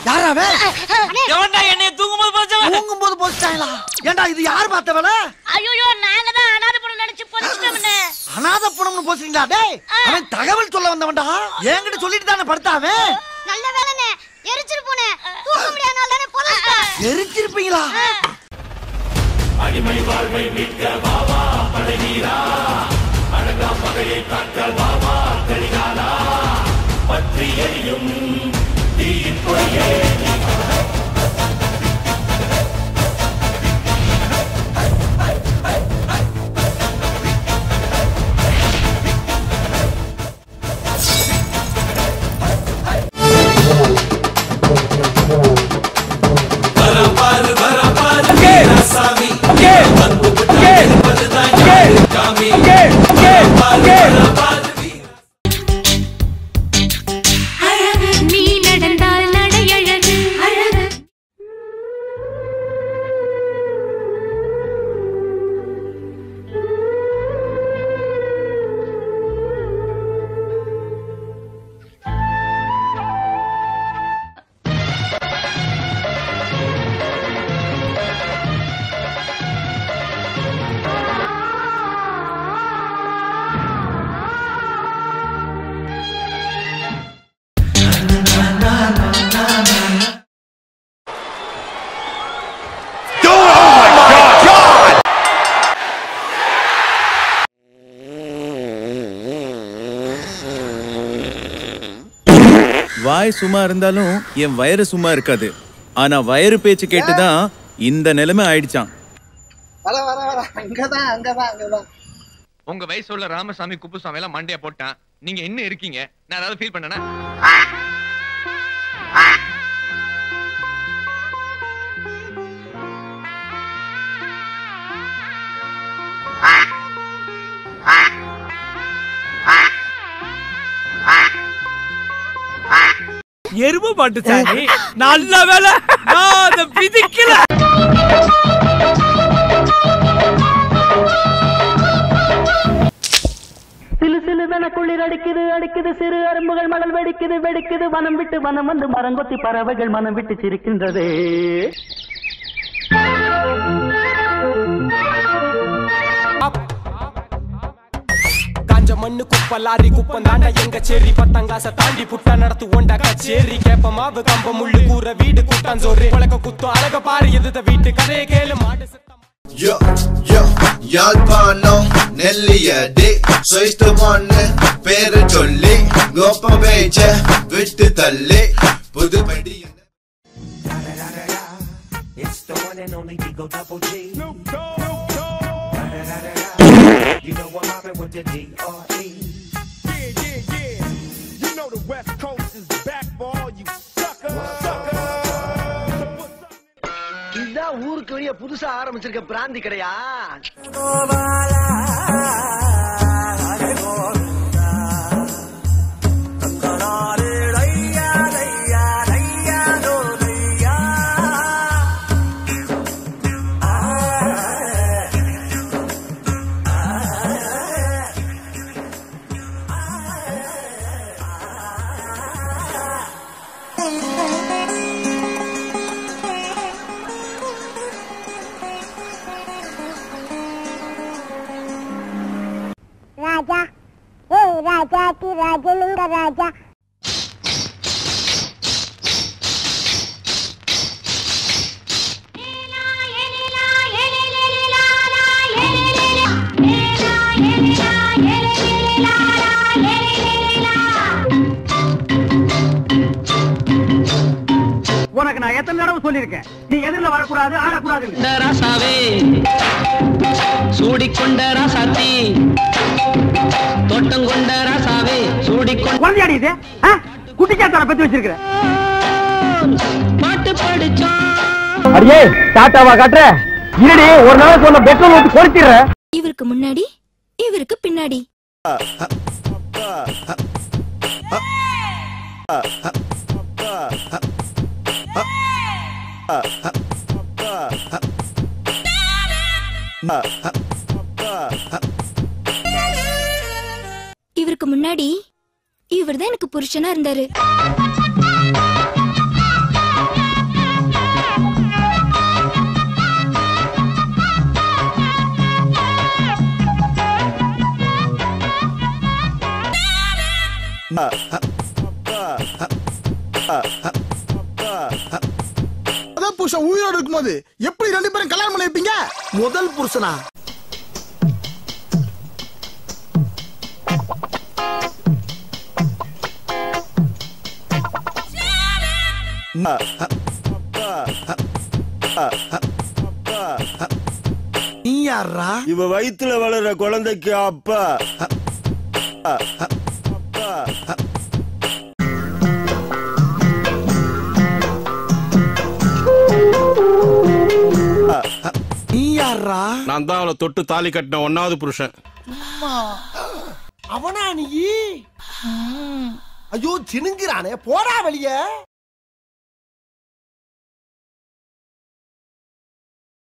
யாராவே எவன்டா என்னைய தூங்கும்போது போச்சவன்? தூங்கும்போது போச்சாங்களா? ஏண்டா இது யார் பார்த்தவள? ஐயோ நாங்க தான் அனாதை பணம் நினைச்சு போச்சுட்டோம்னே. அனாதை பணம்னு போச்சுங்களா? டேய் அவன் தகவல் சொல்ல வந்தவன்டா. என்கிட்ட சொல்லிட்டு தானே படுத்தாவே. நல்ல வேலைனே எரிச்சிரு போனே. தூங்க முடியாதனால தானே போலஸ்டா. எரிச்சிருப்பீங்களா? அடிமை வாழ்வை மீட்க பாபா படைவீரா, அழகா பகையை காக்க பாபா கரிகாலா, பற்றி எரியும் தீயின் பொறியே வாய் சும்மா இருந்தாலும் என் வயிறு சும்மா இருக்காது. ஆனா வயிறு பேச்சு கேட்டுதான் இந்த நிலைமை ஆயிடுச்சான். உங்க வயசுல ராமசாமி குப்புசாமி எல்லாம் மண்டையா போட்டான். நீங்க என்ன இருக்கீங்க? நான் ஏதாவது ஃபீல் பண்ணனா? எருமை மாட்டு சாணி. நல்ல வேலை நான் அதை பிதிக்கல. சிலு சிலுவென குளிர் அடிக்குது அடிக்குது, சிறு அரும்புகள் மணல் வெடிக்குது வெடிக்குது, வனம் விட்டு வனம் வந்து மரங்கொத்தி பறவைகள் மனம் விட்டு சிரிக்கின்றதே. காஞ்ச மண்ணு குப்ப லாரி குப்பம் தாண்டா எங்க சேரி, பத்தங்காச தாண்டி புட்டா நடத்து ஒண்டா கச்சேரி, கேப்ப மாவு கம்ப முள்ளு கூற வீடு கூட்டான் சோறு, உலக குத்தம் அழக பாரு எதுத வீட்டு கதையை கேளு மாடு. Yo, yo, யாழ்ப்பாணம் நெல்லியடி சொய்த்துவான்னு பேரு சொல்லி கோப்ப வேச்ச விட்டு தள்ளி புதுப்படி. It's the one and only Digo Double G. You know I'm mobbing with the D.R.E. Yeah, yeah, yeah. You know the West Coast is back for all you suckers. இதுதான் ஊருக்கு வெளியே புதுசா ஆரம்பிச்சிருக்க பிராந்தி கடையா? ராஜா ஏய் ராஜா தி ராஜலிங்க ராஜா. உனக்கு நான் எத்தனை தடவை சொல்லியிருக்கேன், நீ எதிரில வரக்கூடாது ஆடக்கூடாது. ராசாவே சூடிக்கொண்ட ராசாத்தி, தோட்டம் கொண்ட ராசாவே சூடிக்கொண்டாடி இது குட்டிச்சாத்தார பத்தி வச்சிருக்கிற பாட்டு படிச்சோம். அடியே டாட்டாவா காட்டுற இருடி, ஒரு நாளைக்கு ஒன்னு பெட்ரோல் ஊத்தி கொளுத்திடுற. இவருக்கு முன்னாடி இவருக்கு பின்னாடி. இவருக்கு முன்னாடி இவர்தான் எனக்கு புருஷனா இருந்தாரு. முதல் புருஷன் உயிரோடு இருக்கும்போது எப்படி 2 பேரும் கல்யாணம் பண்ணி வைப்பீங்க? முதல் புருஷனா? நீ யாரா? இவ வயித்துல வளர்ற குழந்தைக்கு அப்பா. நீ யாரா? நான் தான் அவளை தொட்டு தாலி கட்டின 1வது புருஷன். அவனா நீ? ஐயோ சினுங்கிறானே, போடா வெளிய.